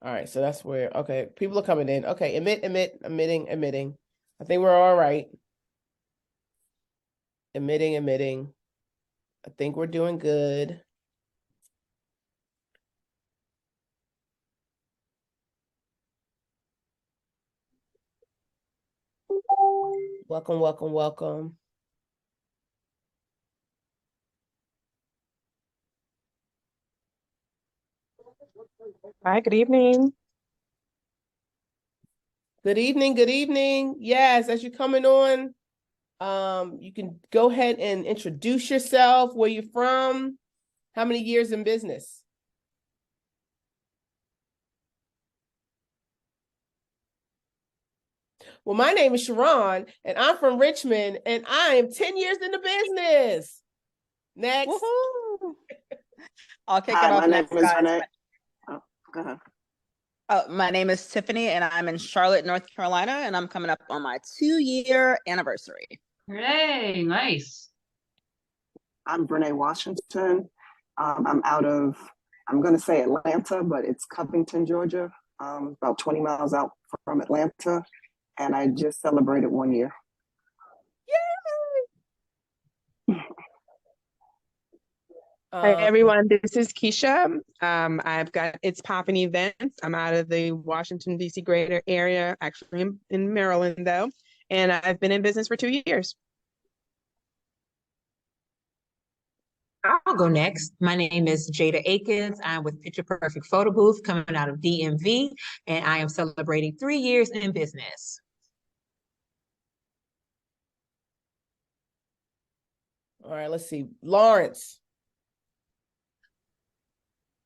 All right, so that's where, okay, people are coming in. Okay, emitting. I think we're all right. Emitting. I think we're doing good. Welcome. Hi, good evening. Good evening. Yes, as you're coming on, you can go ahead and introduce yourself, where you're from, how many years in business. Well, my name is Sharon, and I'm from Richmond, and I am 10 years in the business. Next. Woohoo! I'll kick Hi, it off my name next, is guys. Renee. Oh, go ahead. My name is Tiffany, and I'm in Charlotte, North Carolina, and I'm coming up on my 2-year anniversary. Hooray, nice. I'm Renee Washington. I'm out of, I'm going to say Atlanta, but it's Covington, Georgia, about 20 miles out from Atlanta. And I just celebrated 1 year. Yay! Hi everyone, this is Keisha. I've got It's Poppin' Events. I'm out of the Washington, D.C. greater area, actually in Maryland though, and I've been in business for 2 years. I'll go next. My name is Jada Akins. I'm with Picture Perfect Photo Booth coming out of DMV, and I am celebrating 3 years in business. All right, let's see. Lawrence.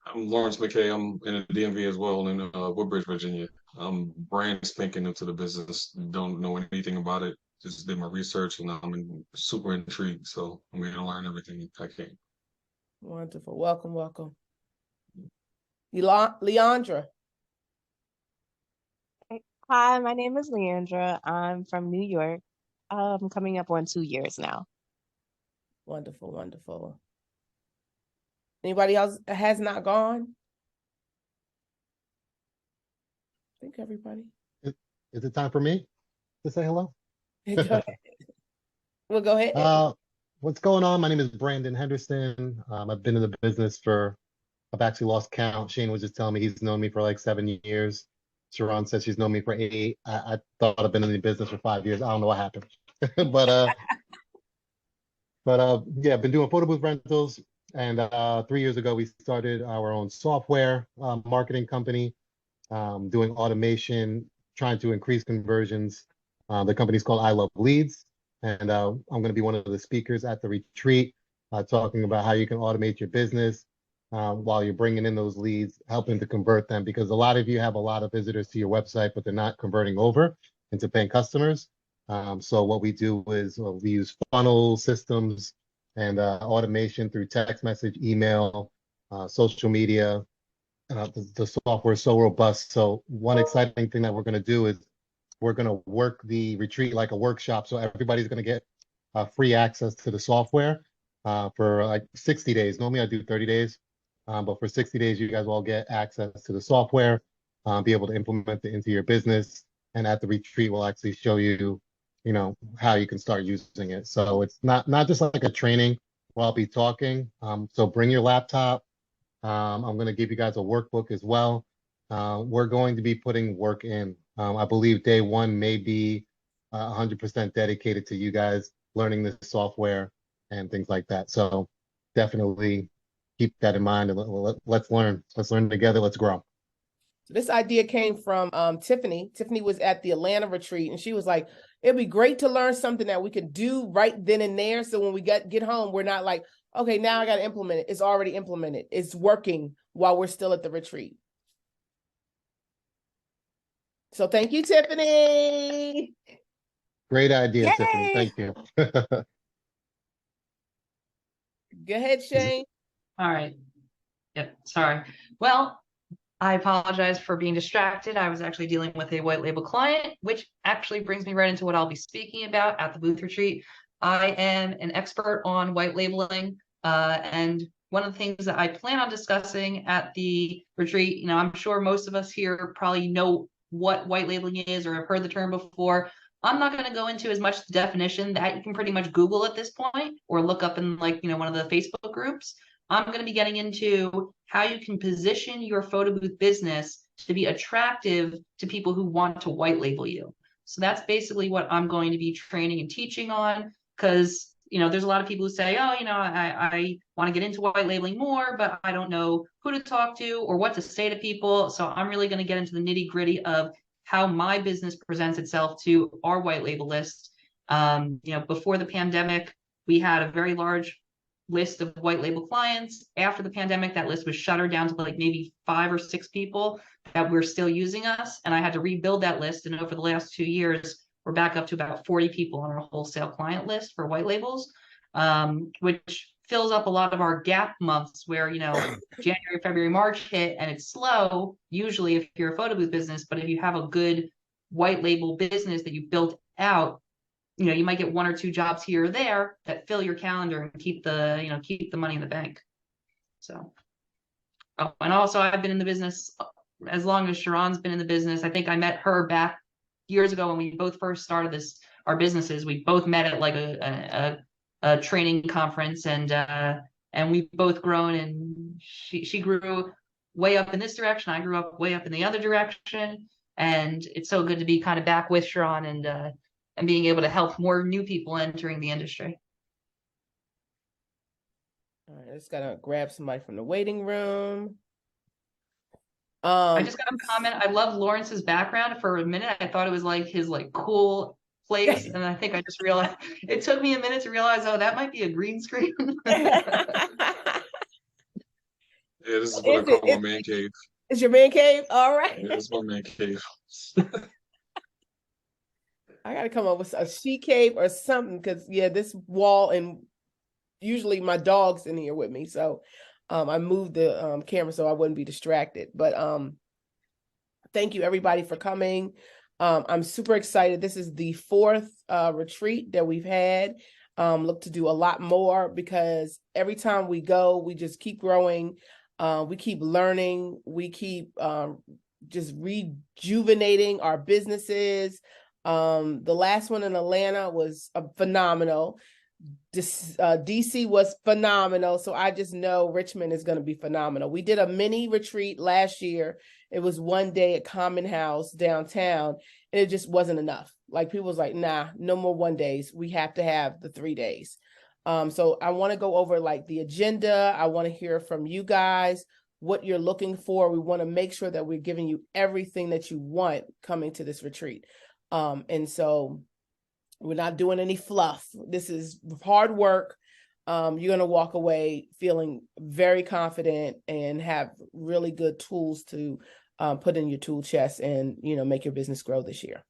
I'm Lawrence McKay. I'm in the DMV as well in Woodbridge, Virginia. I'm brand spanking into the business. Don't know anything about it. Just did my research and I'm super intrigued. So I'm going to learn everything I can. Wonderful. Welcome. Leandra. Hi, my name is Leandra. I'm from New York. I'm coming up on 2 years now. Wonderful. Anybody else has not gone? I think everybody. Is it time for me to say hello? Go ahead. Well, go ahead. What's going on? My name is Brandon Henderson. I've been in the business I've actually lost count. Shane was just telling me he's known me for like 7 years. Sharon says she's known me for 8. I thought I've been in the business for 5 years. I don't know what happened. but yeah, I've been doing photo booth rentals. And 3 years ago, we started our own software marketing company, doing automation, trying to increase conversions. The company's called I Love Leads. And I'm going to be one of the speakers at the retreat, talking about how you can automate your business while you're bringing in those leads, helping to convert them, because a lot of you have a lot of visitors to your website, but they're not converting over into paying customers. So what we do is we use funnel systems and automation through text message, email, social media. The software is so robust. So one exciting thing that we're going to do is we're going to work the retreat like a workshop. So everybody's going to get free access to the software for like 60 days. Normally I do 30 days, but for 60 days, you guys all get access to the software, be able to implement it into your business. And at the retreat, we'll actually show you, how you can start using it. So it's not just like a training where I'll be talking. So bring your laptop. I'm going to give you guys a workbook as well. We're going to be putting work in. I believe day one may be 100% dedicated to you guys learning this software and things like that. So definitely keep that in mind and let's learn. Let's learn together. Let's grow. So this idea came from Tiffany. Tiffany was at the Atlanta retreat, and she was like, it'd be great to learn something that we could do right then and there. So when we get home, we're not like, okay, now I got to implement it. It's already implemented. It's working while we're still at the retreat. So thank you, Tiffany. Great idea, Yay! Tiffany. Thank you. Go ahead, Shane. All right. Yep, sorry. Well, I apologize for being distracted. I was actually dealing with a white label client, which actually brings me right into what I'll be speaking about at the booth retreat. I am an expert on white labeling and one of the things that I plan on discussing at the retreat, I'm sure most of us here probably know what white labeling is or have heard the term before. I'm not going to go into as much the definition that you can pretty much Google at this point or look up in one of the Facebook groups. I'm going to be getting into how you can position your photo booth business to be attractive to people who want to white label you. So that's basically what I'm going to be training and teaching on, because there's a lot of people who say, oh, I want to get into white labeling more, but I don't know who to talk to or what to say to people. So I'm really going to get into the nitty gritty of how my business presents itself to our white label list. Before the pandemic, we had a very large list of white label clients. After the pandemic, that list was shuttered down to maybe 5 or 6 people that were still using us. And I had to rebuild that list. And over the last 2 years, we're back up to about 40 people on our wholesale client list for white labels, which fills up a lot of our gap months where, January, February, March hit and it's slow, usually if you're a photo booth business. But if you have a good white label business that you built out, you might get 1 or 2 jobs here or there that fill your calendar and keep the money in the bank. So, and also I've been in the business as long as Sharon's been in the business. I think I met her back years ago when we both first started our businesses. We both met at a training conference, and we've both grown, and she grew way up in this direction. I grew up way up in the other direction. And it's so good to be kind of back with Sharon and being able to help more new people entering the industry. All right, I just gotta grab somebody from the waiting room. I just got a comment. I love Lawrence's background. For a minute, I thought it was his cool place, and I think I just realized it took me a minute to realize, oh, that might be a green screen. Yeah, this is what I call my man cave. It's your man cave? All right. Yeah, it's my man cave. I gotta come up with a she cave or something, because this wall, and usually my dog's in here with me, so I moved the camera so I wouldn't be distracted. But thank you everybody for coming. I'm super excited. This is the 4th retreat that we've had. Look to do a lot more, because every time we go, we just keep growing. We keep learning. We keep just rejuvenating our businesses. The last one in Atlanta was phenomenal. DC was phenomenal. So I just know Richmond is going to be phenomenal. We did a mini retreat last year. It was 1 day at Common House downtown, and it just wasn't enough. People was like, nah, no more 1 days. We have to have the 3 days. So I want to go over the agenda. I want to hear from you guys what you're looking for. We want to make sure that we're giving you everything that you want coming to this retreat. And so we're not doing any fluff. This is hard work. You're going to walk away feeling very confident and have really good tools to put in your tool chest and, make your business grow this year.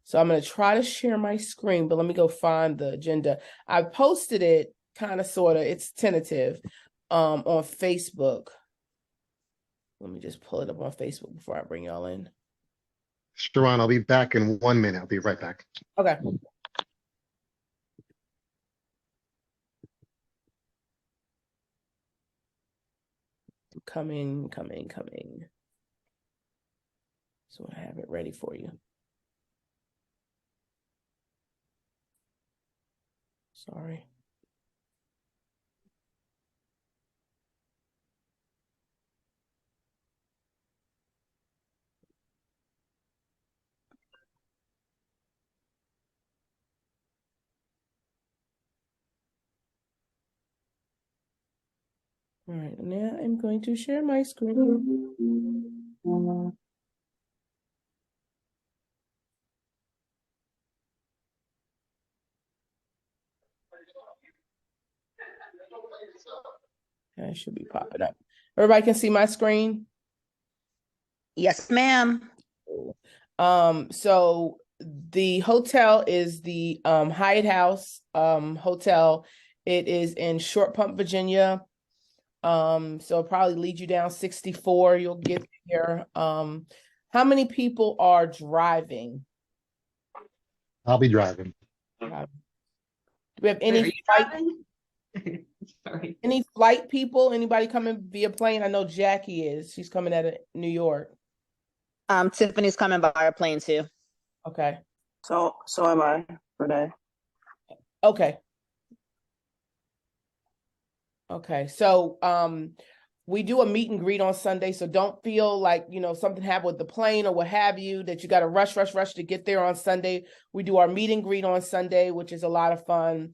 So I'm going to try to share my screen, but let me go find the agenda. I posted it kind of, sort of, it's tentative on Facebook. Let me just pull it up on Facebook before I bring y'all in. Sharon, I'll be back in 1 minute. I'll be right back. Okay. Coming. So I have it ready for you. Sorry. All right, now I'm going to share my screen. That should be popping up. Everybody can see my screen? Yes, ma'am. So the hotel is the Hyatt House Hotel. It is in Short Pump, Virginia. So it'll probably lead you down 64. You'll get there. How many people are driving? I'll be driving. Do we have any Are you flight? driving? Sorry. Any flight people? Anybody coming via plane? I know Jackie is. She's coming out of New York. Tiffany's coming by our plane too. Okay. So am I, Renee. Okay. Okay. So we do a meet and greet on Sunday. So don't feel like, something happened with the plane or what have you, that you got to rush to get there on Sunday. We do our meet and greet on Sunday, which is a lot of fun.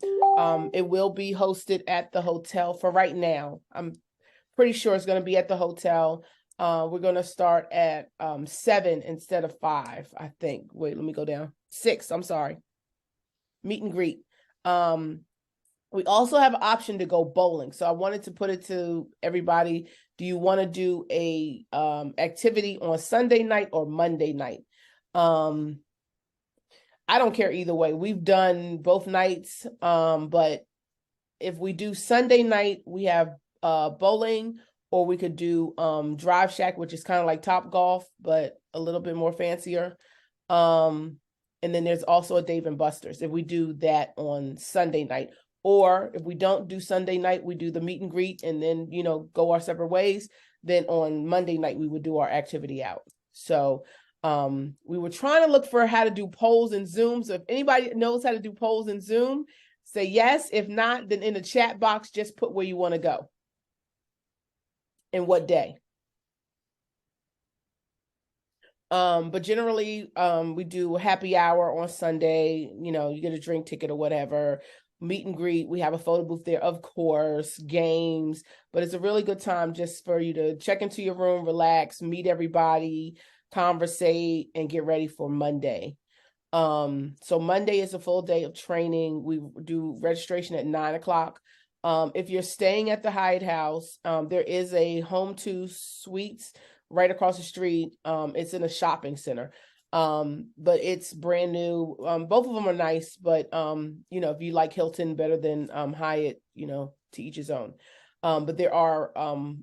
It will be hosted at the hotel for right now. I'm pretty sure it's going to be at the hotel. We're going to start at 7 instead of 5, I think. Wait, let me go down. 6, I'm sorry. Meet and greet. We also have an option to go bowling. So I wanted to put it to everybody. Do you want to do a activity on Sunday night or Monday night? I don't care either way. We've done both nights. But if we do Sunday night, we have bowling, or we could do Drive Shack, which is kind of like Top Golf, but a little bit more fancier. And then there's also a Dave and Buster's if we do that on Sunday night. Or if we don't do Sunday night, we do the meet and greet and then, go our separate ways. Then on Monday night, we would do our activity out. So we were trying to look for how to do polls in Zoom. So if anybody knows how to do polls in Zoom, say yes. If not, then in the chat box, just put where you want to go and what day. But generally, we do a happy hour on Sunday. You get a drink ticket or whatever. Meet and greet. We have a photo booth there, of course, games, but it's a really good time just for you to check into your room, relax, meet everybody, conversate, and get ready for Monday. So Monday is a full day of training. We do registration at 9:00. If you're staying at the Hyatt House, there is a Home 2 Suites right across the street. It's in a shopping center. But it's brand new. Both of them are nice, but if you like Hilton better than Hyatt, to each his own. But there are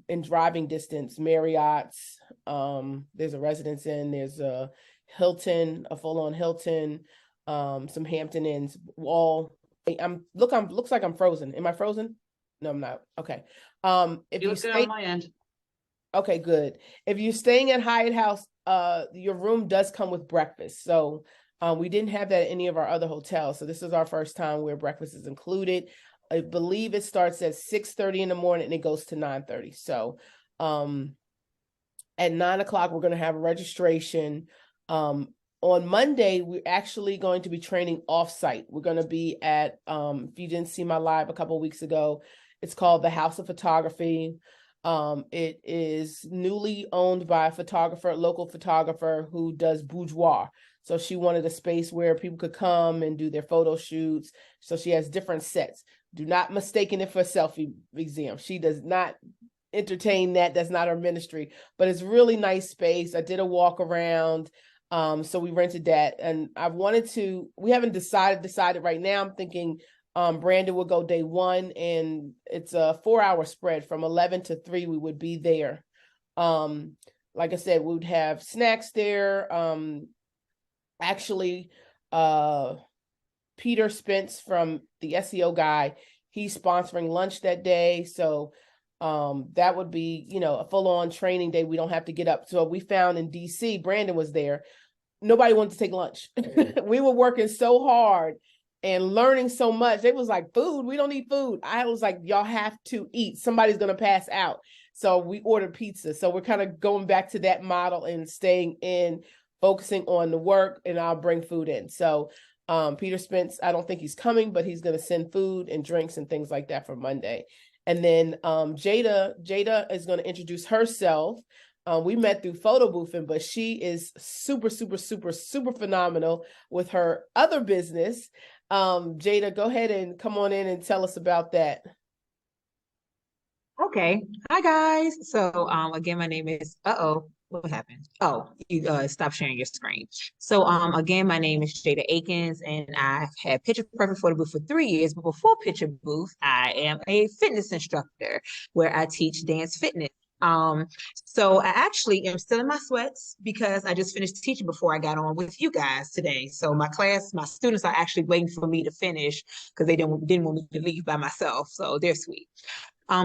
in driving distance Marriott's. There's a Residence Inn. There's a Hilton, a full-on Hilton. Some Hampton Inns. Looks like I'm frozen. Am I frozen? No, I'm not. Okay. If You you look good stay, on my end. okay, good. If you're staying at Hyatt House, your room does come with breakfast. So we didn't have that at any of our other hotels. So this is our first time where breakfast is included. I believe it starts at 6:30 in the morning and it goes to 9:30. So at 9:00, we're going to have a registration. On Monday, we're actually going to be training offsite. We're going to be at, if you didn't see my live a couple of weeks ago, it's called the House of Photography. It is newly owned by a local photographer who does boudoir. So she wanted a space where people could come and do their photo shoots. So she has different sets. Do not mistake it for a selfie exam. She does not entertain that. That's not her ministry, but it's really nice space. I did a walk around. So we rented that, and we haven't decided right now. I'm thinking Brandon will go day 1, and it's a 4-hour spread from 11 to 3. We would be there. Like I said, we would have snacks there. Actually, Peter Spence from the SEO guy, he's sponsoring lunch that day. So that would be, a full-on training day. We don't have to get up. So we found in DC, Brandon was there. Nobody wanted to take lunch. We were working so hard and learning so much. They was like, food, we don't need food. I was like, y'all have to eat. Somebody's going to pass out. So we ordered pizza. So we're kind of going back to that model and staying in, focusing on the work, and I'll bring food in. So Peter Spence, I don't think he's coming, but he's going to send food and drinks and things like that for Monday. And then Jada is going to introduce herself. We met through photo boothing, but she is super, super, super, super phenomenal with her other business. Jada, go ahead and come on in and tell us about that. Okay. Hi guys. So again, my name is what happened? Oh, you stopped sharing your screen. So again, my name is Jada Akins, and I had Picture Perfect Photo Booth for 3 years. But before Picture Booth, I am a fitness instructor where I teach dance fitness. So I actually am still in my sweats because I just finished teaching before I got on with you guys today. So my students are actually waiting for me to finish because they didn't want me to leave by myself. So they're sweet.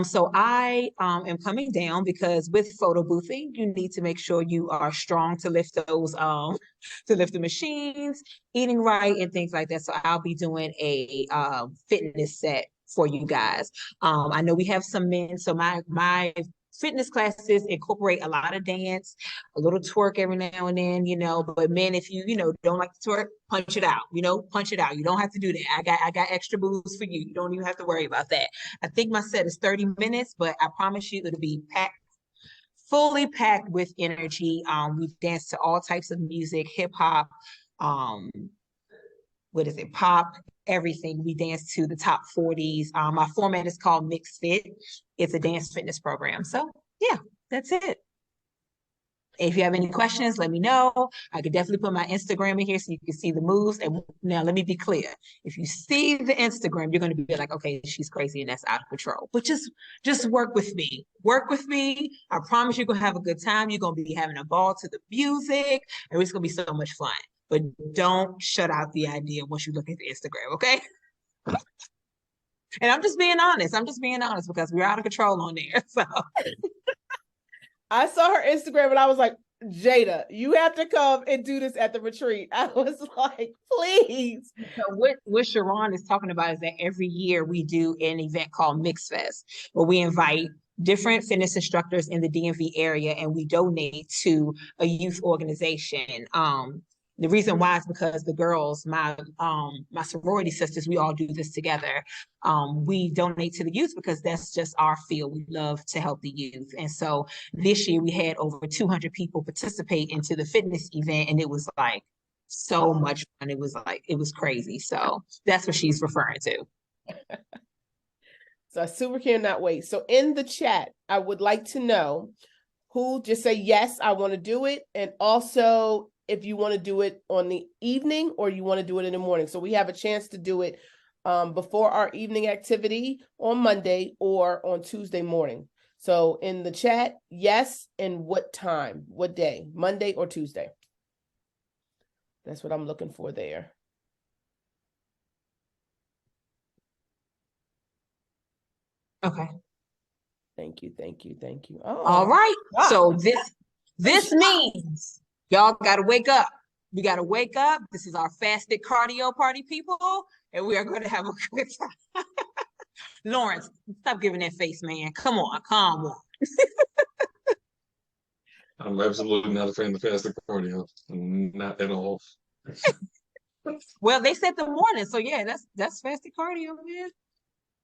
So I am coming down because with photo boothing, you need to make sure you are strong to lift to lift the machines, eating right, and things like that. So I'll be doing a fitness set for you guys. I know we have some men, so my fitness classes incorporate a lot of dance, a little twerk every now and then, but men, if you don't like to twerk, punch it out, punch it out. You don't have to do that. I got extra moves for you. You don't even have to worry about that. I think my set is 30 minutes, but I promise you it'll be fully packed with energy. We dance to all types of music, hip hop, pop, everything. We dance to the top 40s. My format is called Mixed Fit. It's a dance fitness program. So yeah, that's it. If you have any questions, let me know. I could definitely put my Instagram in here so you can see the moves. And now let me be clear. If you see the Instagram, you're going to be like, okay, she's crazy and that's out of control. But just work with me. Work with me. I promise you're going to have a good time. You're going to be having a ball to the music. And it's going to be so much fun. But don't shut out the idea once you look at the Instagram, okay? And I'm just being honest. Because we're out of control on there. So I saw her Instagram and I was like, Jada, you have to come and do this at the retreat. I was like, please. So what Sharon is talking about is that every year we do an event called Mix Fest, where we invite different fitness instructors in the DMV area and we donate to a youth organization. The reason why is because the girls, my sorority sisters, we all do this together. We donate to the youth because that's just our field. We love to help the youth. And so this year we had over 200 people participate into the fitness event and it was like so much fun. It was crazy. So that's what she's referring to. So I super cannot wait. So in the chat, I would like to know who just say, yes, I want to do it. And also if you want to do it on the evening or you want to do it in the morning. So we have a chance to do it before our evening activity on Monday or on Tuesday morning. So in the chat, yes, and what time, what day, Monday or Tuesday? That's what I'm looking for there. Okay. Thank you, thank you, thank you. Oh, all right. wow. So this means y'all got to wake up. We got to wake up. This is our fasted cardio party, people, and we are going to have a good time. Lawrence, stop giving that face, man. Come on, calm on. I'm absolutely not a fan of fasted cardio. Not at all. Well, they said the morning, so yeah, that's fasted cardio, man.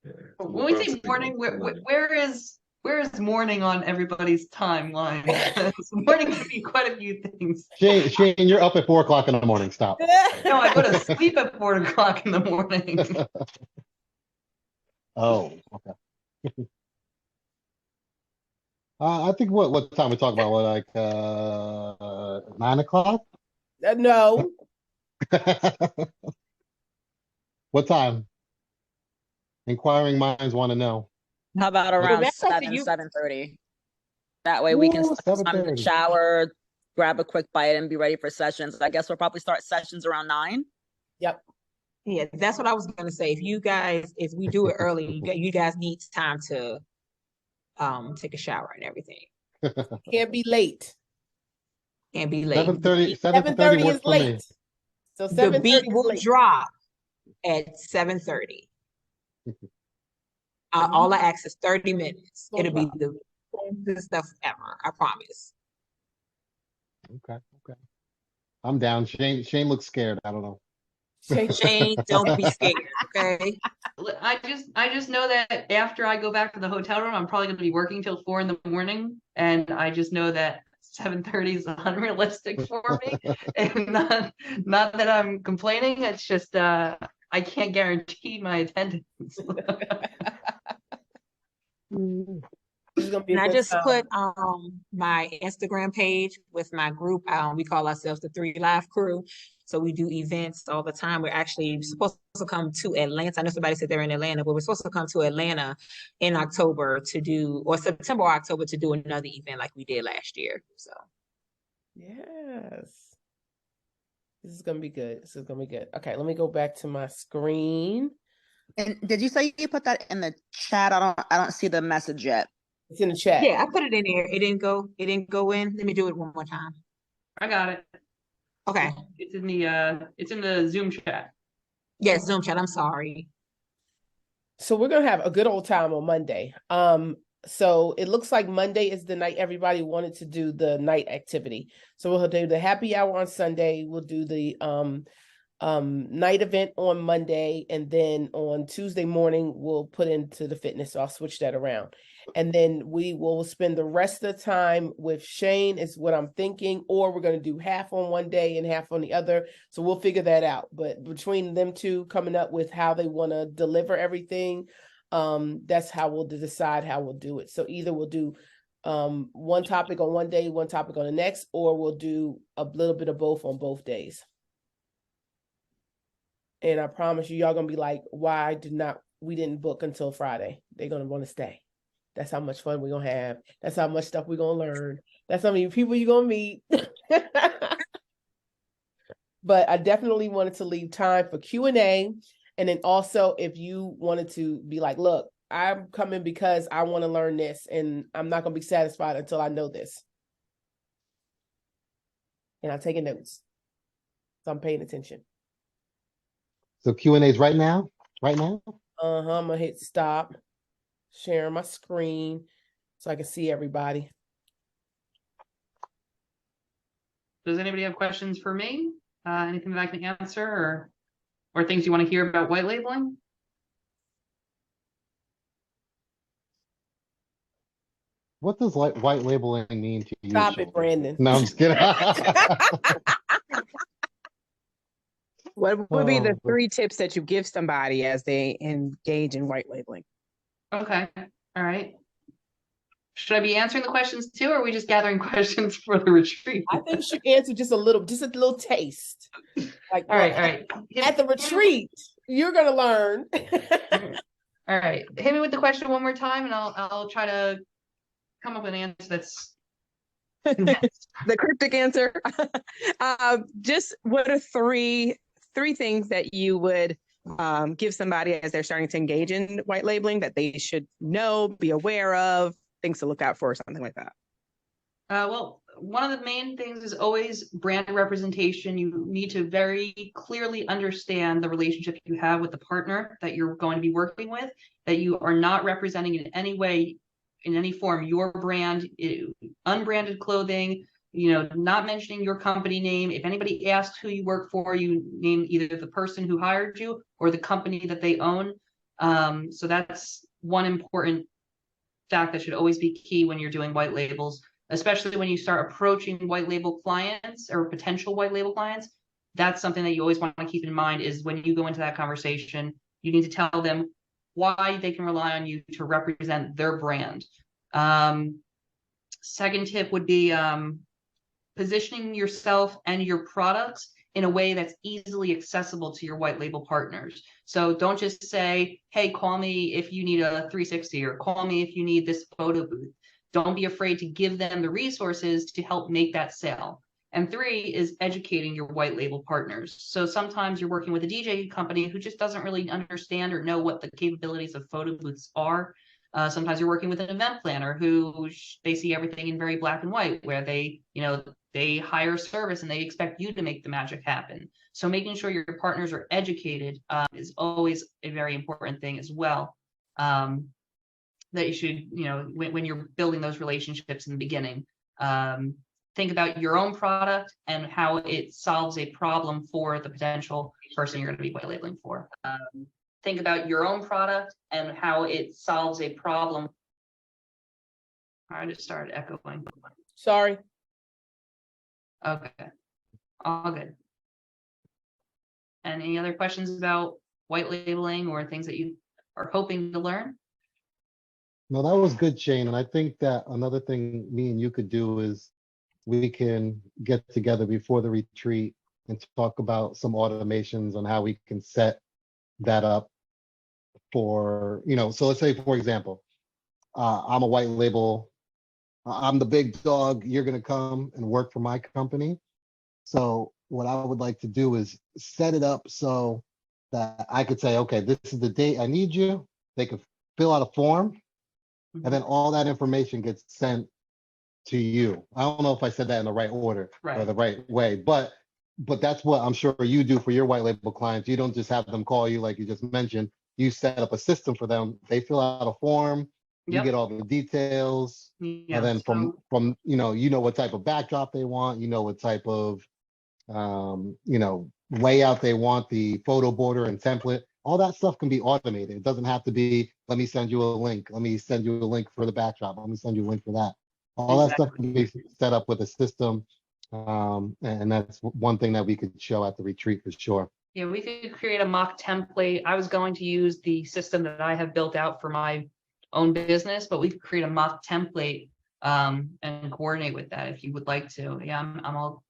Yeah, when we say morning, where is morning on everybody's timeline? Morning can be quite a few things. Shane, you're up at 4 o'clock in the morning. Stop. No, I go to sleep at 4 o'clock in the morning. Oh, okay. I think what time we talk about? What, like 9 o'clock? No. What time? Inquiring minds want to know. How about around that's up to you. 7:30? That way we can Ooh, start time to 7:30. shower, grab a quick bite, and be ready for sessions. I guess we'll probably start sessions around 9. Yep. Yeah, that's what I was gonna say. If we do it early, you guys need time to take a shower and everything. Can't be late. Can't be late. 7:30. 7:30 works is for late. me. So The 7:30 beat is will late. drop at 7:30. All I ask is 30 minutes. It'll be the coolest stuff ever. I promise. Okay. I'm down. Shane looks scared. I don't know. Shane, don't be scared, okay? I just know that after I go back to the hotel room, I'm probably going to be working till 4 in the morning, and I just know that 7:30 is unrealistic for me. And not that I'm complaining. It's just I can't guarantee my attendance. gonna be And a I good just time. put my Instagram page with my group. We call ourselves the Three Live Crew. So we do events all the time. We're actually supposed to come to Atlanta. I know somebody said they're in Atlanta, but we're supposed to come to Atlanta in October to do, or September or October to do another event like we did last year. So Yes. This is gonna be good. This is gonna be good. Okay, let me go back to my screen. And did you say you put that in the chat? I don't see the message yet. It's in the chat. yeah, I put it in there. It didn't go in. Let me do it one more time. I got it. Okay. It's in the Zoom chat. Yes, Zoom chat. I'm sorry. So we're gonna have a good old time on Monday. So it looks like Monday is the night everybody wanted to do the night activity. So we'll do the happy hour on Sunday. We'll do the night event on Monday, and then on Tuesday morning we'll put into the fitness. So I'll switch that around. And then we will spend the rest of the time with Shane is what I'm thinking, or we're going to do half on one day and half on the other. So we'll figure that out. But between them two coming up with how they want to deliver everything, that's how we'll decide how we'll do it. So either we'll do one topic on one day, one topic on the next, or we'll do a little bit of both on both days. And I promise you, y'all gonna be like, why we didn't book until Friday? They're gonna want to stay. That's how much fun we're gonna have. That's how much stuff we're gonna learn. That's how many people you're gonna meet. But I definitely wanted to leave time for Q&A. And then also, if you wanted to be like, look, I'm coming because I want to learn this, and I'm not gonna be satisfied until I know this. And I'm taking notes. So I'm paying attention. So Q&As right now? Right now? I'm gonna hit stop, sharing my screen so I can see everybody. Does anybody have questions for me? Anything that I can answer, or things you want to hear about white labeling? What does white labeling mean to you? Stop it, Brandon. No, I'm just kidding. What would be the Oh, 3 tips that you give somebody as they engage in white labeling? Okay, all right. Should I be answering the questions too, or are we just gathering questions for the retreat? I think you should answer just a little taste. Like, All right. At the retreat, you're gonna learn. All right, hit me with the question one more time, and I'll try to come up with an answer that's The cryptic answer. Just what are three things that you would give somebody as they're starting to engage in white labeling that they should know, be aware of, things to look out for, or something like that? well, one of the main things is always brand representation. You need to very clearly understand the relationship you have with the partner that you're going to be working with, that you are not representing in any way, in any form, your brand, unbranded clothing, not mentioning your company name. If anybody asks who you work for, you name either the person who hired you or the company that they own. So that's one important fact that should always be key when you're doing white labels, especially when you start approaching white label clients or potential white label clients. That's something that you always want to keep in mind, is when you go into that conversation, you need to tell them why they can rely on you to represent their brand. Second tip would be positioning yourself and your products in a way that's easily accessible to your white label partners. So don't just say, hey, call me if you need a 360, or call me if you need this photo booth. Don't be afraid to give them the resources to help make that sale. And 3 is educating your white label partners. So sometimes you're working with a DJ company who just doesn't really understand or know what the capabilities of photo booths are. Sometimes you're working with an event planner who they see everything in very black and white, where they hire service and they expect you to make the magic happen. So making sure your partners are educated is always a very important thing as well. That you should, when you're building those relationships in the beginning, think about your own product and how it solves a problem for the potential person you're going to be white labeling for. Think about your own product and how it solves a problem. I just started echoing. Sorry. Okay, all good. And any other questions about white labeling or things that you are hoping to learn? No, that was good, Shane. And I think that another thing me and you could do is we can get together before the retreat and talk about some automations on how we can set that up for, so let's say, for example, I'm a white label, I'm the big dog, you're going to come and work for my company. So what I would like to do is set it up so that I could say, okay, this is the date I need you. They could fill out a form, and then all that information gets sent to you. I don't know if I said that in the right order or the right way, but that's what I'm sure you do for your white label clients. You don't just have them call you like you just mentioned. You set up a system for them. They fill out a form. You Yep. get all the details, Yeah. and then from what type of backdrop they want. What type of layout they want, the photo border and template. All that stuff can be automated. It doesn't have to be, let me send you a link. Let me send you a link for the backdrop. Let me send you a link for that. All that stuff can be set up with a system. And that's one thing that we could show at the retreat for sure. Yeah, we could create a mock template. I was going to use the system that I have built out for my own business, but we could create a mock template and coordinate with that if you would like to. Yeah, I'm all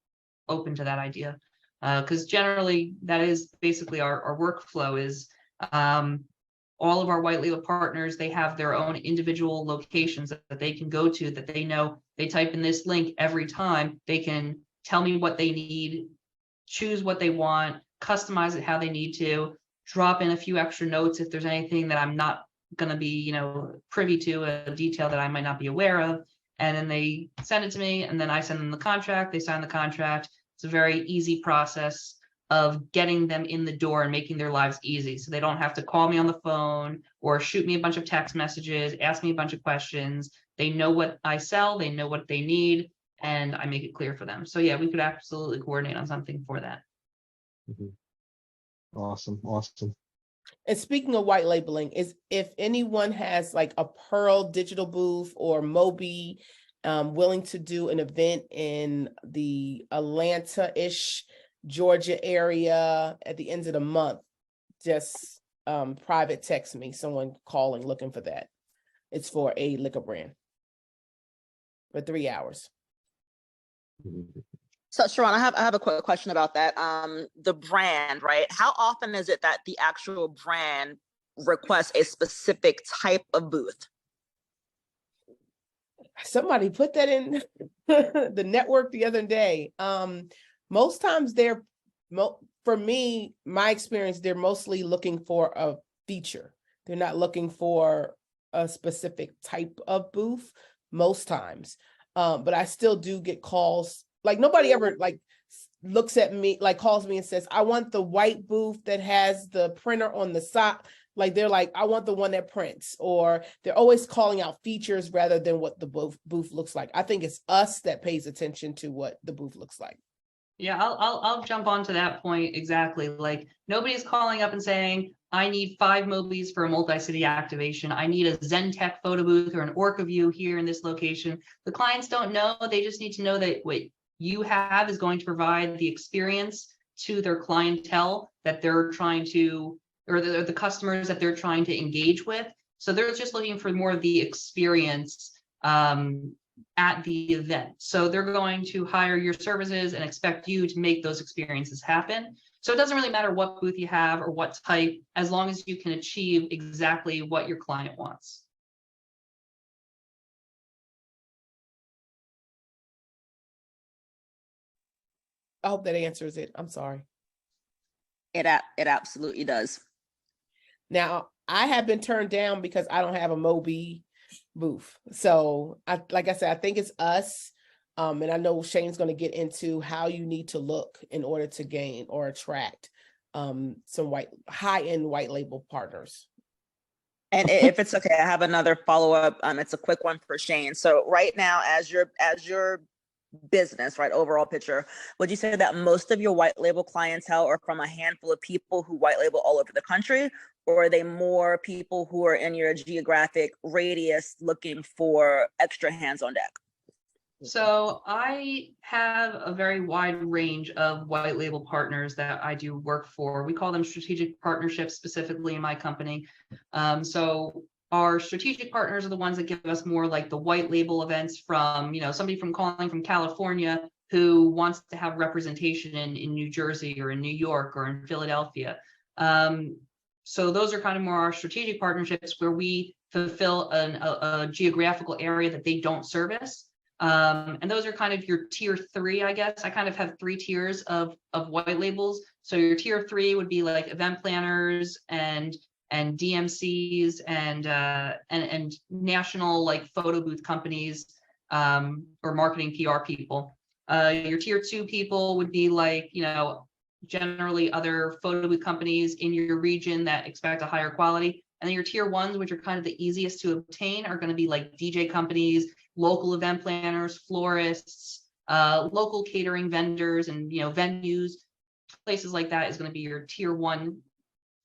open to that idea. Because generally that is basically our workflow is all of our white label partners, they have their own individual locations that they can go to, that they know they type in this link every time. They can tell me what they need, choose what they want, customize it how they need to, drop in a few extra notes if there's anything that I'm not going to be, privy to, a detail that I might not be aware of. And then they send it to me, and then I send them the contract, they sign the contract. It's a very easy process of getting them in the door and making their lives easy. So they don't have to call me on the phone or shoot me a bunch of text messages, ask me a bunch of questions. They know what I sell, they know what they need, and I make it clear for them. So yeah, we could absolutely coordinate on something for that. Awesome. And speaking of white labeling, is if anyone has like a Pearl digital booth or Moby willing to do an event in the Atlanta-ish Georgia area at the end of the month, just private text me, someone calling looking for that. It's for a liquor brand for 3 hours. So Sharon, I have a quick question about that. The brand, right? How often is it that the actual brand requests a specific type of booth? Somebody put that in the network the other day. Most times for me, my experience, they're mostly looking for a feature. They're not looking for a specific type of booth most times. But I still do get calls. Like nobody ever looks at me, calls me and says, I want the white booth that has the printer on the side. Like they're like, I want the one that prints, or they're always calling out features rather than what the booth looks like. I think it's us that pays attention to what the booth looks like. Yeah, I'll jump onto that point exactly. Like nobody's calling up and saying, I need 5 Mobies for a multi-city activation. I need a Zentek photo booth or an Orca View here in this location. The clients don't know. They just need to know that what you have is going to provide the experience to their clientele that they're trying to, or the customers that they're trying to engage with. So they're just looking for more of the experience at the event. So they're going to hire your services and expect you to make those experiences happen. So it doesn't really matter what booth you have or what type, as long as you can achieve exactly what your client wants. I hope that answers it. I'm sorry. It absolutely does. Now, I have been turned down because I don't have a Moby booth. So like I said, I think it's us. And I know Shane's going to get into how you need to look in order to gain or attract some high-end white label partners. And if it's okay, I have another follow-up. It's a quick one for Shane. So right now, as your business, right, overall picture, would you say that most of your white label clientele are from a handful of people who white label all over the country, or are they more people who are in your geographic radius looking for extra hands on deck? So I have a very wide range of white label partners that I do work for. We call them strategic partnerships specifically in my company. So our strategic partners are the ones that give us more like the white label events from, somebody from calling from California who wants to have representation in New Jersey or in New York or in Philadelphia. So those are kind of more our strategic partnerships where we fulfill a geographical area that they don't service. And those are kind of your tier 3, I guess. I kind of have 3 tiers of white labels. So your tier 3 would be like event planners and DMCs and national like photo booth companies or marketing PR people. Your tier 2 people would be like, generally other photo booth companies in your region that expect a higher quality. And then your tier 1s, which are kind of the easiest to obtain, are going to be like DJ companies, local event planners, florists, local catering vendors, and venues, places like that is going to be your tier 1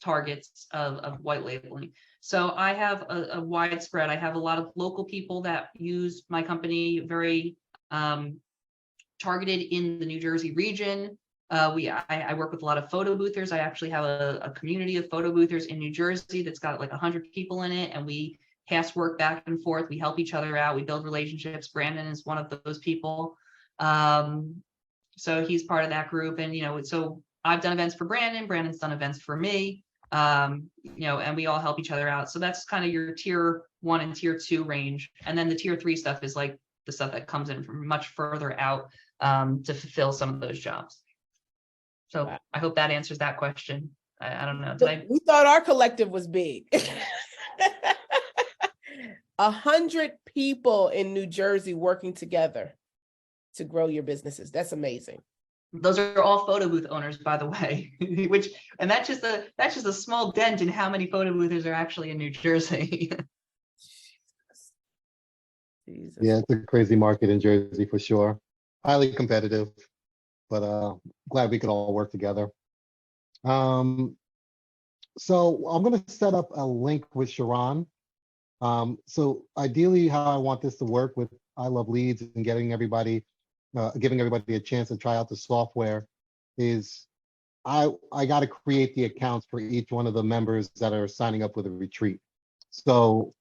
targets of white labeling. So I have a widespread. I have a lot of local people that use my company, very targeted in the New Jersey region. I work with a lot of photo boothers. I actually have a community of photo boothers in New Jersey that's got like 100 people in it, and we pass work back and forth. We help each other out. We build relationships. Brandon is one of those people. So he's part of that group. And, so I've done events for Brandon. Brandon's done events for me, and we all help each other out. So that's kind of your tier 1 and tier 2 range. And then the tier 3 stuff is like the stuff that comes in from much further out to fulfill some of those jobs. So I hope that answers that question. I don't know. We thought our collective was big. 100 people in New Jersey working together to grow your businesses. That's amazing. Those are all photo booth owners, by the way, and that's just a small dent in how many photo boothers are actually in New Jersey. Jesus. Yeah, it's a crazy market in Jersey for sure. Highly competitive, but glad we could all work together. So I'm going to set up a link with Sharon. So ideally, how I want this to work with I Love Leads and giving everybody a chance to try out the software is I got to create the accounts for each one of the members that are signing up with a retreat. So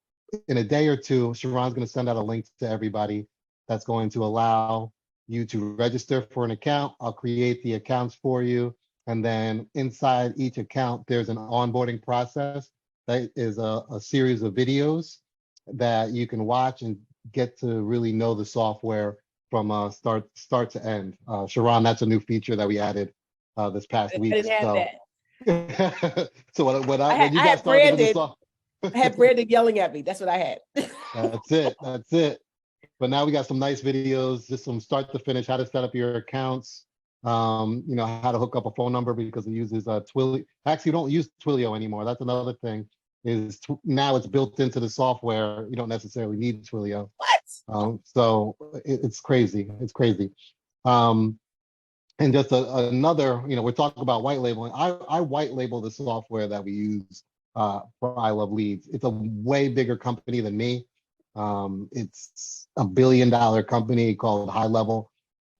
in a day or two, Sharon's going to send out a link to everybody that's going to allow you to register for an account. I'll create the accounts for you. And then inside each account, there's an onboarding process that is a series of videos that you can watch and get to really know the software from start to end. Sharon, that's a new feature that we added this past week. I didn't have that. So when you I guys started on the software, I had Brandon yelling at me. That's what I had. That's it. But now we got some nice videos, just from start to finish, how to set up your accounts, how to hook up a phone number because it uses Twilio. Actually, you don't use Twilio anymore. That's another thing. Now it's built into the software. You don't necessarily need Twilio. What? So it's crazy. It's crazy. And just another, we're talking about white labeling. I white label the software that we use for I Love Leads. It's a way bigger company than me. It's a $1 billion company called High Level,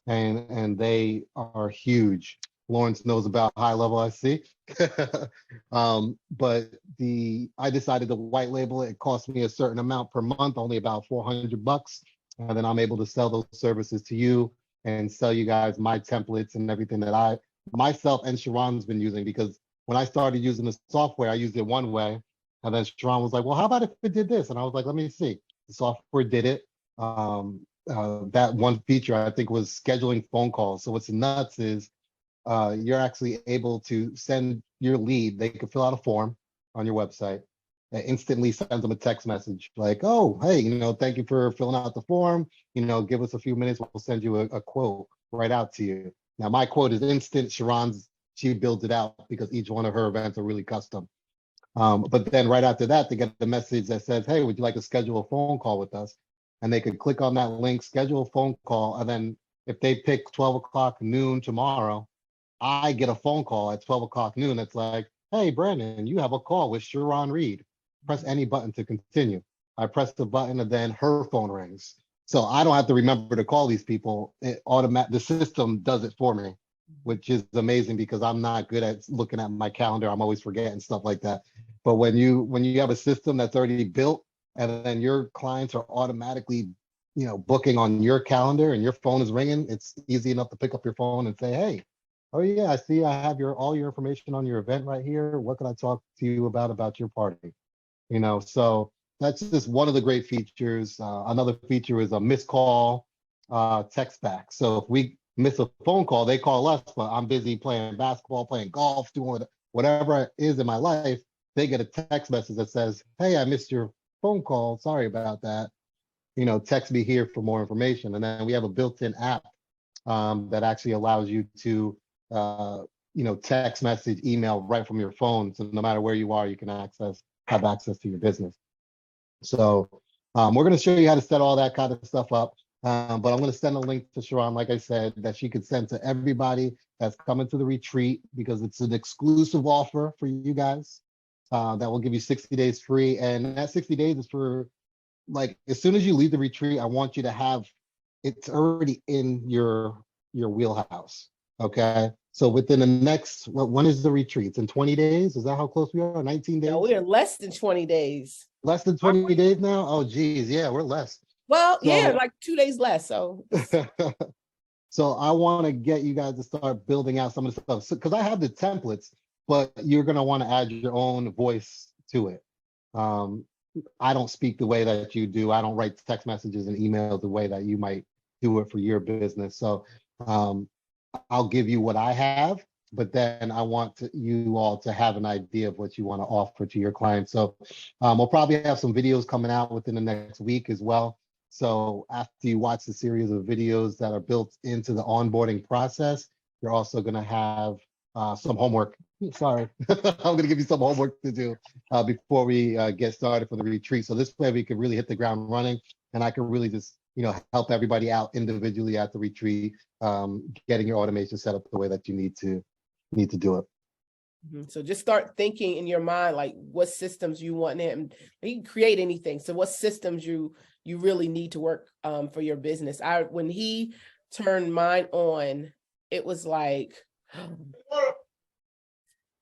and they are huge. Lawrence knows about High Level, I see. But I decided to white label it. It cost me a certain amount per month, only about $400, and then I'm able to sell those services to you and sell you guys my templates and everything that I myself and Sharon's been using. Because when I started using the software, I used it one way, and then Sharon was like, "Well, how about if it did this?" And I was like, "Let me see." The software did it. That one feature I think was scheduling phone calls. So what's nuts is you're actually able to send your lead. They can fill out a form on your website that instantly sends them a text message like, "Oh, hey, thank you for filling out the form. Give us a few minutes. We'll send you a quote right out to you." Now my quote is instant. She builds it out because each one of her events are really custom. But then right after that, they get the message that says, "Hey, would you like to schedule a phone call with us?" And they could click on that link, schedule a phone call. And then if they pick 12 o'clock noon tomorrow, I get a phone call at 12 o'clock noon. That's like, "Hey, Brandon, you have a call with Sharon Reed. Press any button to continue." I press the button and then her phone rings. So I don't have to remember to call these people. The system does it for me, which is amazing because I'm not good at looking at my calendar. I'm always forgetting stuff like that. But when you have a system that's already built and then your clients are automatically, booking on your calendar and your phone is ringing, it's easy enough to pick up your phone and say, hey, oh yeah, I see I have all your information on your event right here. What can I talk to you about your party? So that's just one of the great features. Another feature is a missed call text back. So if we miss a phone call, they call us, but I'm busy playing basketball, playing golf, doing whatever it is in my life. They get a text message that says, hey, I missed your phone call. Sorry about that. Text me here for more information. And then we have a built-in app that actually allows you to, text message, email right from your phone. So no matter where you are, you can have access to your business. So we're going to show you how to set all that kind of stuff up. But I'm going to send a link to Sharon, like I said, that she could send to everybody that's coming to the retreat, because it's an exclusive offer for you guys that will give you 60 days free. And that 60 days is for, like, as soon as you leave the retreat, I want you to have it's already in your wheelhouse. Okay. So within the next, when is the retreat? It's in 20 days? Is that how close we are? 19 days? No, we're less than 20 days. Less than 20 days now? Oh, geez. Yeah, we're less. Well, yeah, like 2 days less. So so I want to get you guys to start building out some of the stuff, because I have the templates, but you're going to want to add your own voice to it. I don't speak the way that you do. I don't write text messages and emails the way that you might do it for your business. So I'll give you what I have, but then I want you all to have an idea of what you want to offer to your clients. So we'll probably have some videos coming out within the next week as well. So after you watch the series of videos that are built into the onboarding process, you're also going to have some homework. Sorry, I'm going to give you some homework to do before we get started for the retreat. So this way we can really hit the ground running, and I can really just, help everybody out individually at the retreat, getting your automation set up the way that you need to do it. So just start thinking in your mind, like what systems you want in. You can create anything. So what systems you really need to work for your business. When he turned mine on, it was like,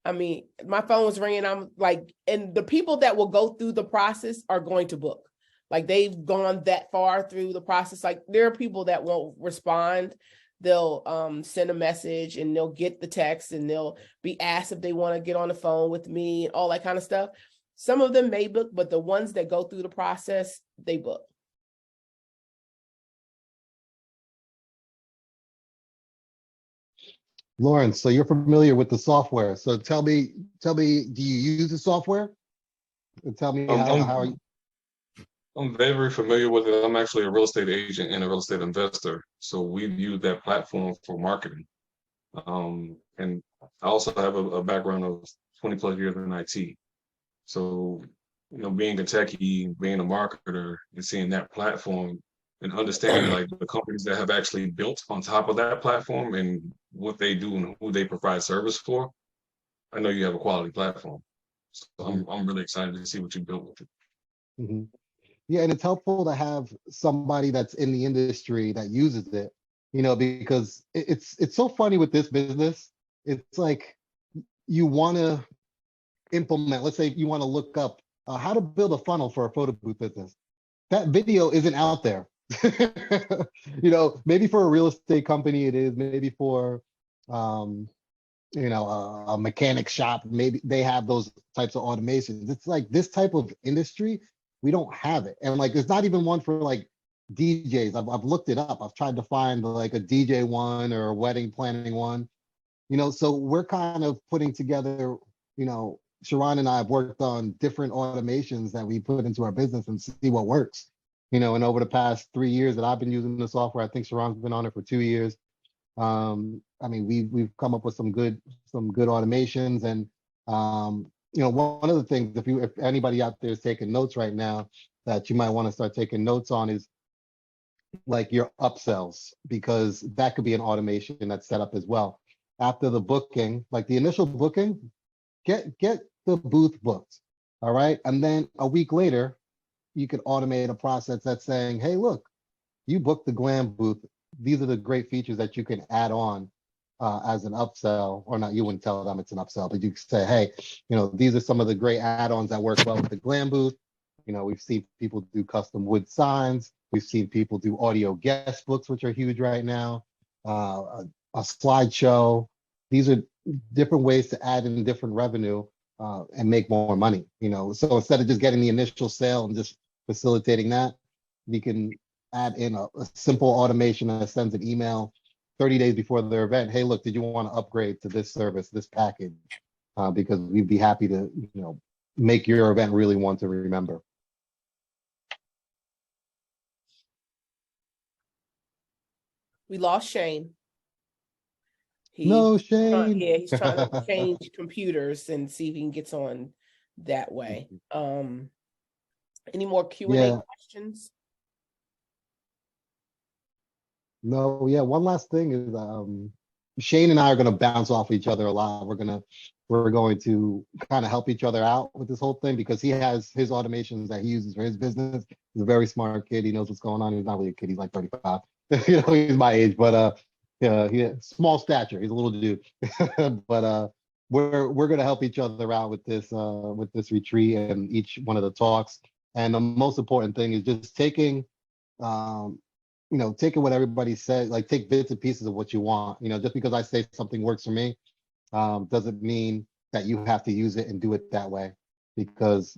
I mean, my phone was ringing. I'm like, and the people that will go through the process are going to book. Like, they've gone that far through the process. Like, there are people that won't respond. They'll send a message and they'll get the text and they'll be asked if they want to get on the phone with me and all that kind of stuff. Some of them may book, but the ones that go through the process, they book. Lawrence, so you're familiar with the software. So tell me, do you use the software? Tell me how you... I'm very, very familiar with it. I'm actually a real estate agent and a real estate investor. So we use that platform for marketing. And I also have a background of 20 plus years in IT. So, being a techie, being a marketer, and seeing that platform and understanding like the companies that have actually built on top of that platform and what they do and who they provide service for, I know you have a quality platform. So I'm really excited to see what you built with it. Mm-hmm. Yeah, and it's helpful to have somebody that's in the industry that uses it, because it's so funny with this business. It's like you want to implement, let's say you want to look up how to build a funnel for a photo booth business. That video isn't out there. Maybe for a real estate company it is, maybe for a mechanic shop, maybe they have those types of automations. It's like this type of industry, we don't have it. And like, there's not even one for like DJs. I've looked it up. I've tried to find like a DJ one or a wedding planning one, so we're kind of putting together, Sharon and I have worked on different automations that we put into our business and see what works, and over the past 3 years that I've been using the software, I think Sharon's been on it for 2 years. I mean, we've come up with some good automations, and one of the things, if anybody out there is taking notes right now, that you might want to start taking notes on is like your upsells, because that could be an automation that's set up as well. After the booking, like the initial booking, get the booth booked, all right? And then a week later, you could automate a process that's saying, hey, look, you booked the glam booth. These are the great features that you can add on as an upsell, or not, you wouldn't tell them it's an upsell, but you could say, hey, these are some of the great add-ons that work well with the glam booth. We've seen people do custom wood signs. We've seen people do audio guest books, which are huge right now. A slideshow. These are different ways to add in different revenue and make more money. So instead of just getting the initial sale and just facilitating that, we can add in a simple automation that sends an email 30 days before their event. Hey, look, did you want to upgrade to this service, this package? Because we'd be happy to, make your event really one to remember. We lost Shane. No, Shane. Yeah, he's trying to change computers and see if he gets on that way. Any more Q&A questions? No, yeah. One last thing is Shane and I are going to bounce off each other a lot. We're going to kind of help each other out with this whole thing, because he has his automations that he uses for his business. He's a very smart kid. He knows what's going on. He's not really a kid. He's like 35. He's my age, but he small stature. He's a little dude. But we're going to help each other out with this retreat and each one of the talks. And the most important thing is just taking taking what everybody says, like take bits and pieces of what you want. Just because I say something works for me, doesn't mean that you have to use it and do it that way. Because,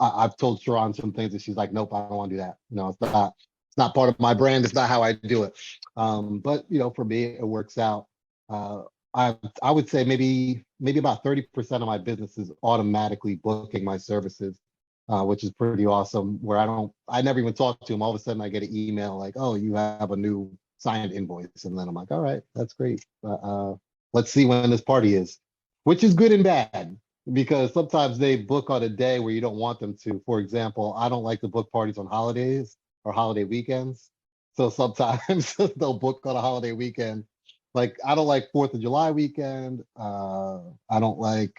I've told Sharon some things and she's like, nope, I don't want to do that. It's not part of my brand. It's not how I do it. But, for me, it works out. I would say maybe about 30% of my business is automatically booking my services. Which is pretty awesome, where I never even talk to them. All of a sudden I get an email like, oh, you have a new signed invoice. And then I'm like, all right, that's great. Let's see when this party is, which is good and bad, because sometimes they book on a day where you don't want them to. For example, I don't like to book parties on holidays or holiday weekends. So sometimes they'll book on a holiday weekend. Like, I don't like 4th of July weekend. I don't like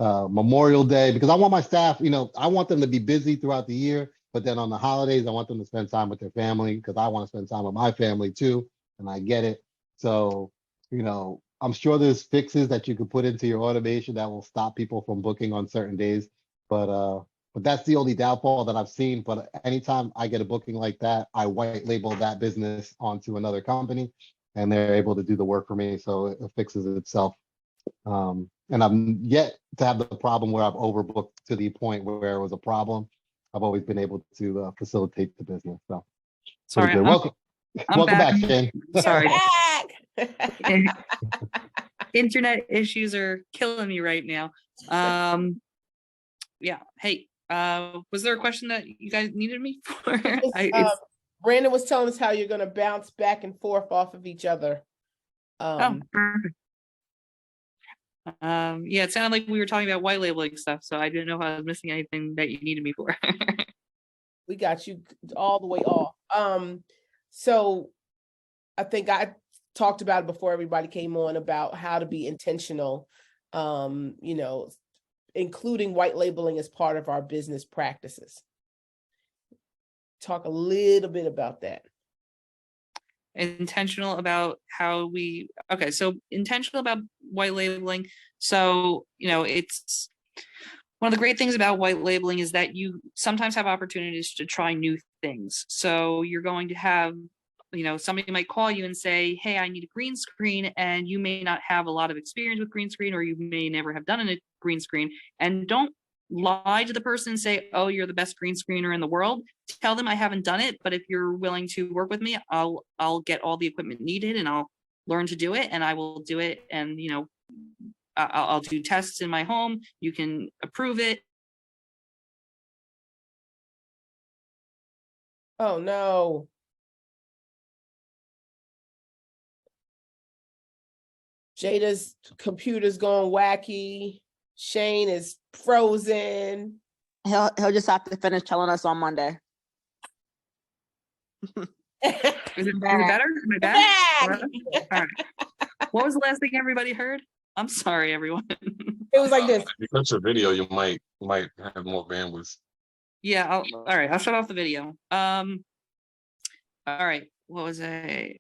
Memorial Day, because I want my staff, I want them to be busy throughout the year, but then on the holidays, I want them to spend time with their family, because I want to spend time with my family too, and I get it. So, I'm sure there's fixes that you could put into your automation that will stop people from booking on certain days, but that's the only downfall that I've seen. But anytime I get a booking like that, I white label that business onto another company, and they're able to do the work for me, so it fixes itself. And I'm yet to have the problem where I've overbooked to the point where it was a problem. I've always been able to facilitate the business. So, sorry, good. Welcome back, Shane. Sorry. Internet issues are killing me right now. Yeah. Hey, was there a question that you guys needed me for? Brandon was telling us how you're going to bounce back and forth off of each other. Perfect. Yeah, it sounded like we were talking about white labeling stuff, so I didn't know if I was missing anything that you needed me for. We got you all the way off. So I think I talked about it before everybody came on about how to be intentional, including white labeling as part of our business practices. Talk a little bit about that. Intentional about so intentional about white labeling. So, it's one of the great things about white labeling is that you sometimes have opportunities to try new things. So you're going to have, somebody might call you and say, hey, I need a green screen, and you may not have a lot of experience with green screen, or you may never have done a green screen. And don't lie to the person and say, oh, you're the best green screener in the world. Tell them I haven't done it, but if you're willing to work with me, I'll get all the equipment needed and I'll learn to do it, and I will do it. And I'll do tests in my home. You can approve it. Oh no. Jada's computer's going wacky. Shane is frozen. He'll just have to finish telling us on Monday. Is it better? Am I back? All right. What was the last thing everybody heard? I'm sorry, everyone. It was like this. If you put your video, you might have more bandwidth. Yeah. All right. I'll shut off the video. All right. What was I?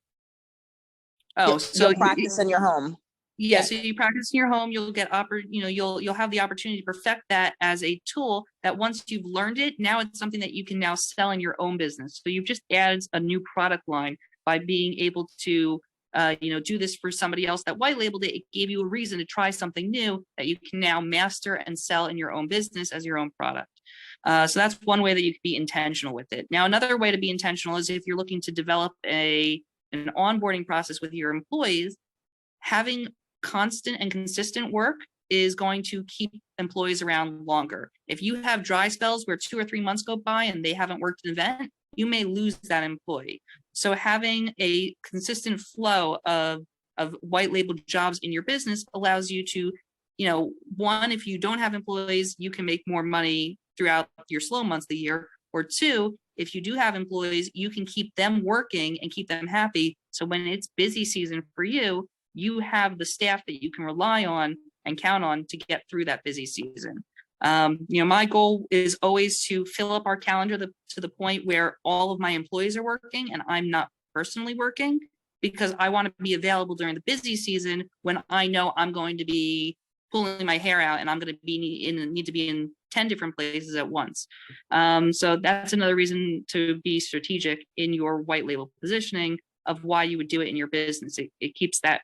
Oh, You'll so practice in your home. yeah, so you practice in your home, you'll get you'll have the opportunity to perfect that as a tool that once you've learned it, now it's something that you can now sell in your own business. So you've just added a new product line by being able to do this for somebody else that white labeled it. It gave you a reason to try something new that you can now master and sell in your own business as your own product. So that's one way that you can be intentional with it. Now, another way to be intentional is if you're looking to develop an onboarding process with your employees. Having constant and consistent work is going to keep employees around longer. If you have dry spells where 2 or 3 months go by and they haven't worked an event, you may lose that employee. So having a consistent flow of white labeled jobs in your business allows you to, one, if you don't have employees, you can make more money throughout your slow months of the year. Or two, if you do have employees, you can keep them working and keep them happy. So when it's busy season for you, you have the staff that you can rely on and count on to get through that busy season. My goal is always to fill up our calendar to the point where all of my employees are working and I'm not personally working, because I want to be available during the busy season when I know I'm going to be pulling my hair out and I'm going to need to be in 10 different places at once. So that's another reason to be strategic in your white label positioning of why you would do it in your business. It keeps that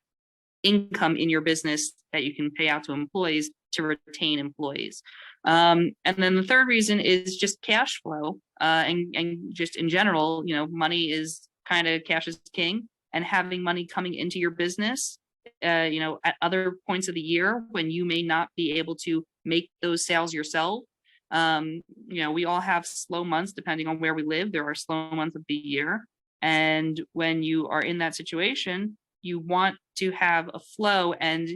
income in your business that you can pay out to employees to retain employees. And then the third reason is just cash flow, and just in general, money is kind of cash is king, and having money coming into your business, at other points of the year when you may not be able to make those sales yourself. We all have slow months depending on where we live. There are slow months of the year. And when you are in that situation, you want to have a flow, and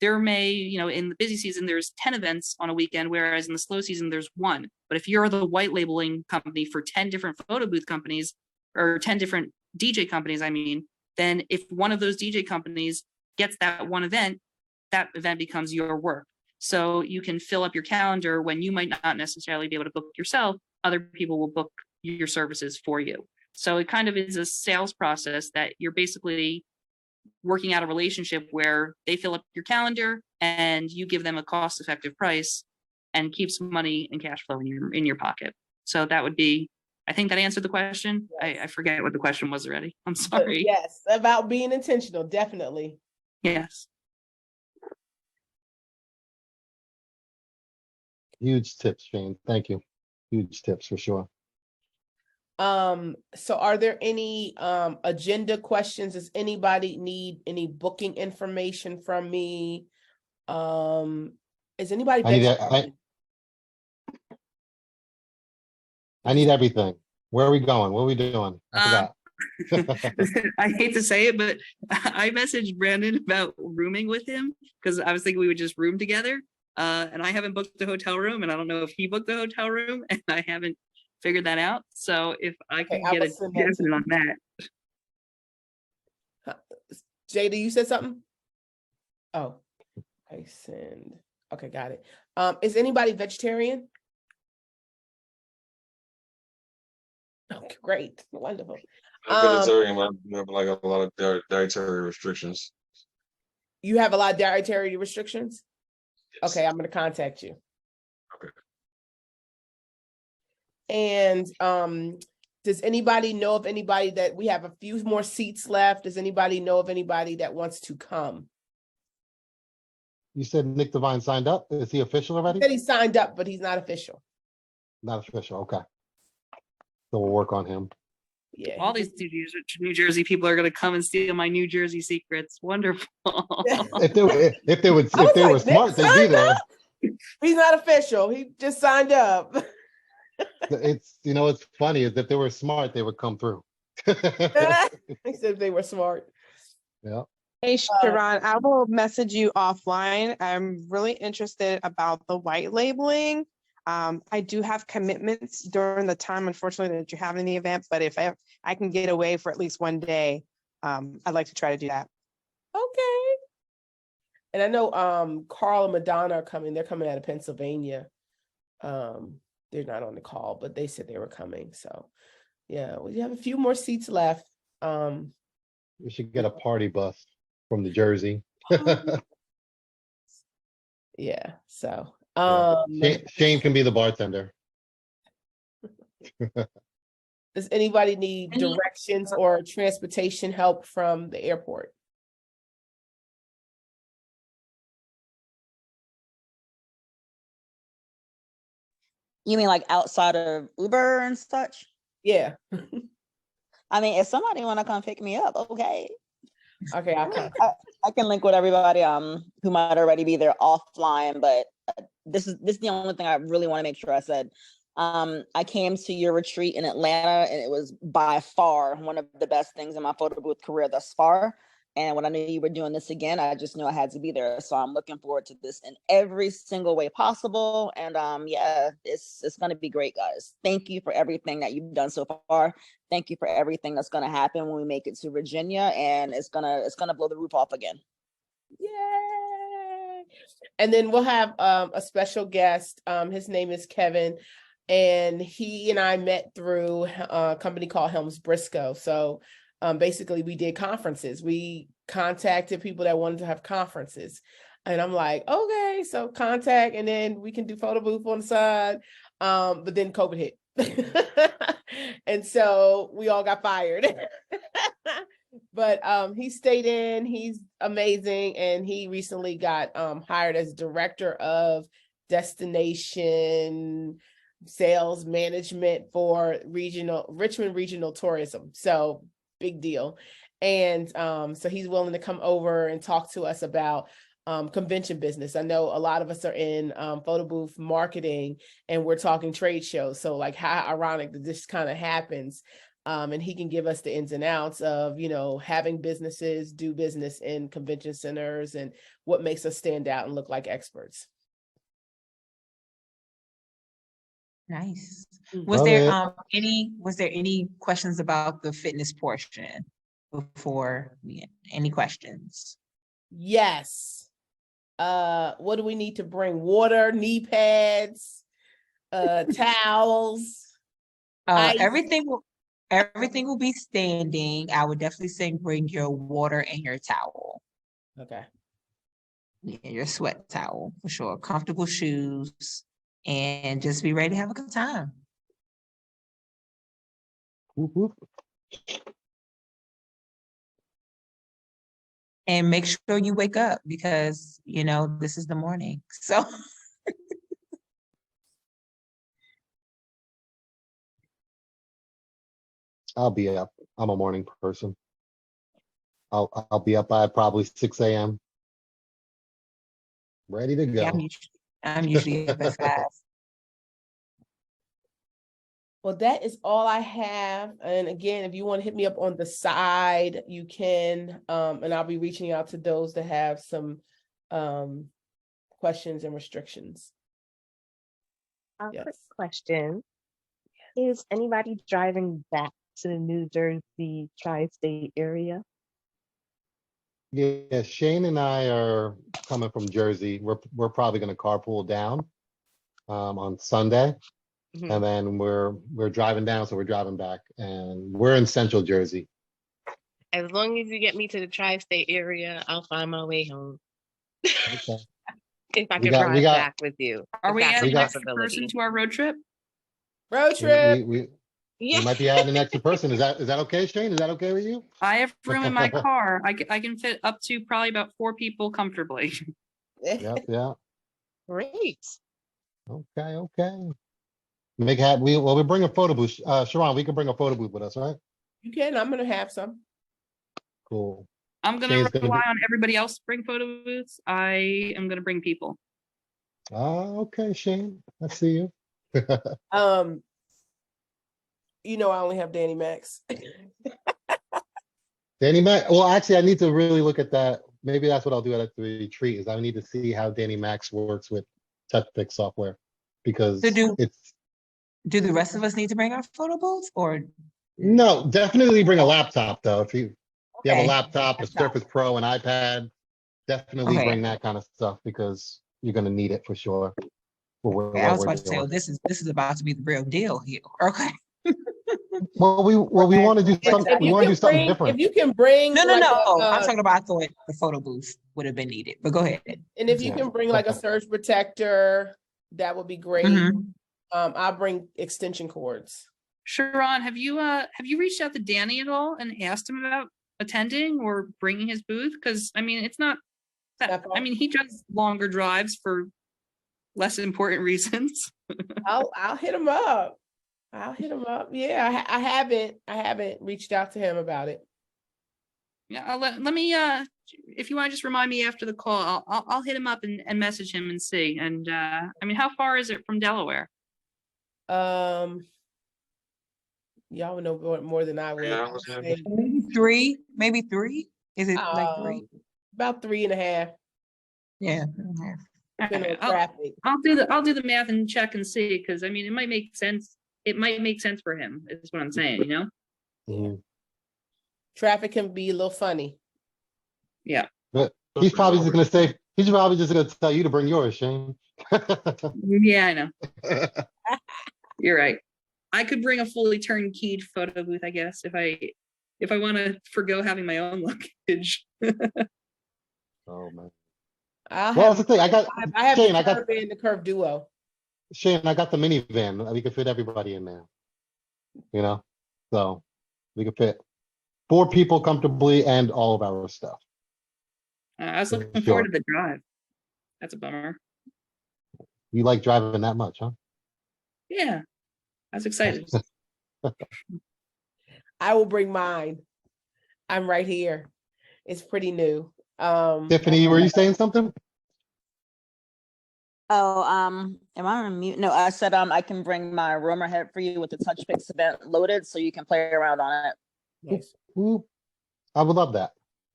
there may, in the busy season there's 10 events on a weekend, whereas in the slow season there's one. But if you're the white labeling company for 10 different photo booth companies, or 10 different DJ companies, then if one of those DJ companies gets that one event, that event becomes your work. So you can fill up your calendar when you might not necessarily be able to book yourself. Other people will book your services for you. So it kind of is a sales process that you're basically working out a relationship where they fill up your calendar and you give them a cost-effective price and keeps money and cash flow in your pocket. So that would be, I think that answered the question. Yes. I forget what the question was already. I'm sorry. Yes, about being intentional, definitely. Yes. Huge tips, Shane. Thank you. Huge tips for sure. So are there any agenda questions? Does anybody need any booking information from me? Is anybody I need everything. Where are we going? What are we doing? I forgot. I hate to say it, but I messaged Brandon about rooming with him because I was thinking we would just room together. And I haven't booked a hotel room, and I don't know if he booked a hotel room, and I haven't figured that out. So if I can get a definite on that. Jada, you said something? Oh, I send. Okay, got it. Is anybody vegetarian? Oh, great, wonderful. I'm vegetarian, but I have like a lot of dietary restrictions. You have a lot of dietary restrictions? Yes. Okay, I'm going to contact you. Okay. And does anybody know of anybody that we have a few more seats left? Does anybody know of anybody that wants to come? You said Nick Devine signed up. Is he official already? He said he signed up, but he's not official. Not official. Okay. So we'll work on him. Yeah. All these New Jersey people are going to come and steal my New Jersey secrets. Wonderful. if they were smart, they'd be there. He's not official. He just signed up. It's it's funny is if they were smart, they would come through. He said if they were smart. Yeah. Hey, Sharon, I will message you offline. I'm really interested about the white labeling. I do have commitments during the time, unfortunately, that you're having the event, but if I can get away for at least one day, I'd like to try to do that. Okay. And I know Carl and Madonna are coming. They're coming out of Pennsylvania. They're not on the call, but they said they were coming. So yeah, we have a few more seats left. We should get a party bus from the Jersey. Yeah. So, Shane can be the bartender. does anybody need Any- directions or transportation help from the airport? You mean like outside of Uber and such? Yeah. I mean, if somebody want to come pick me up, okay. Okay, I'll come. I can link with everybody who might already be there offline, but this is the only thing I really want to make sure I said. I came to your retreat in Atlanta, and it was by far one of the best things in my photo booth career thus far. And when I knew you were doing this again, I just knew I had to be there. So I'm looking forward to this in every single way possible. And yeah, it's going to be great, guys. Thank you for everything that you've done so far. Thank you for everything that's going to happen when we make it to Virginia, and it's gonna blow the roof off again. Yay! And then we'll have a special guest. His name is Kevin, and he and I met through a company called Helms Briscoe. So basically we did conferences. We contacted people that wanted to have conferences. And I'm like, okay, so contact, and then we can do photo booth on the side. But then COVID hit. And so we all got fired. But he stayed in, he's amazing. And he recently got hired as director of destination sales management for Richmond Regional Tourism. So big deal. And so he's willing to come over and talk to us about convention business. I know a lot of us are in photo booth marketing, and we're talking trade shows. So like, how ironic that this kind of happens. And he can give us the ins and outs of, having businesses do business in convention centers and what makes us stand out and look like experts. Nice. Mm. Was Love there any questions about the fitness portion before any questions? Yes. What do we need to bring? Water, knee pads, towels. Ice. Everything will be standing. I would definitely say bring your water and your towel. Okay. Yeah, your sweat towel for sure. Comfortable shoes, and just be ready to have a good time. Whoop, whoop. And make sure you wake up, because this is the morning. So I'll be up. I'm a morning person. I'll be up by probably 6 a.m. Ready to go. yeah, I'm usually up at 5. Well, that is all I have. And again, if you want to hit me up on the side, you can, and I'll be reaching out to those that have some questions and restrictions. Yes. Quick question. Is anybody driving back to the New Jersey tri-state area? Yeah, Shane and I are coming from Jersey. We're probably going to carpool down on Sunday. Mhm. And then we're driving down, so we're driving back, and we're in Central Jersey. As long as you get me to the tri-state area, I'll find my way home. Okay. If I We can got- drive we got- back with you. Are if we that's a adding an extra possibility. person to our road trip? Road trip. We Yeah. might be adding an extra person. Is that okay, Shane? Is that okay with you? I have room in my car. I can fit up to probably about 4 people comfortably. Yep, yeah. Great. Okay. We bring a photo booth. Sharon, we can bring a photo booth with us, right? You can. I'm going to have some. Cool. I'm gonna Shane's gonna rely be- on everybody else to bring photo booths. I am gonna bring people. Okay, Shane. I see you. I only have Danny Max. Danny Mac. Well, actually, I need to really look at that. Maybe that's what I'll do at the retreat. Is I need to see how Danny Max works with TouchPic software, because So do it's the rest of us need to bring our photo booths, or no. Definitely bring a laptop though. If you have a Okay. laptop, a Surface Pro, an iPad, definitely Okay. bring that kind of stuff, because you're gonna need it for sure. For I was what about we're to say, oh, doing. this is about to be the real deal here. Okay. Well, we want to do something. If We you want to can do something bring, different. if you can bring No, like I'm talking about, I thought the photo booth would have been needed, but go ahead. and if you Yeah. can bring like a surge protector, that would be great. Mhm. I'll bring extension cords. Sharon, have you reached out to Danny at all and asked him about attending or bringing his booth? Because I mean, it's not that. Not I mean, he does longer drives for less important reasons. I'll hit him up. I'll hit him up. Yeah, I haven't reached out to him about it. Yeah, let me if you want to just remind me after the call, I'll hit him up and message him and see. And I mean, how far is it from Delaware? Y'all would know more than I would. Yeah, I was Say, Maybe three. Is it like 3? About 3.5. Yeah. Depending on I'll traffic. I'll do the math and check and see, because I mean, it might make sense. It might make sense for him, is what I'm saying, you know? Mhm. Traffic can be a little funny. Yeah. But he's probably just gonna say, he's probably just gonna tell you to bring yours, Shane. Yeah, I know. You're right. I could bring a fully turnkeyed photo booth, I guess, if I want to forgo having my own luggage. Oh man. I'll Well, have, that's the thing. I have Shane, the Curve and the Curve Duo. Shane, I got the minivan. We could fit everybody in there. You know, so we could fit 4 people comfortably and all of our stuff. I was looking Sure. forward to the drive. That's a bummer. You like driving that much, huh? Yeah, I was excited. I will bring mine. I'm right here. It's pretty new. Tiffany, were you saying something? Oh, am I on mute? No, I said I can bring my roamer head for you with the touch picks event loaded so you can play around on it. Nice. Ooh, I would love that.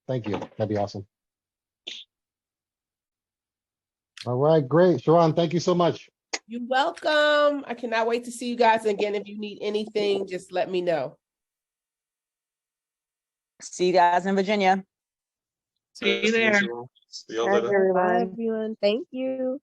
Thank you. That'd be awesome. All right, great. Sharon, thank you so much. You're welcome. I cannot wait to see you guys again. If you need anything, just let me know. See you guys in Virginia. See you there. See y'all Bye, later. everyone. Thank you.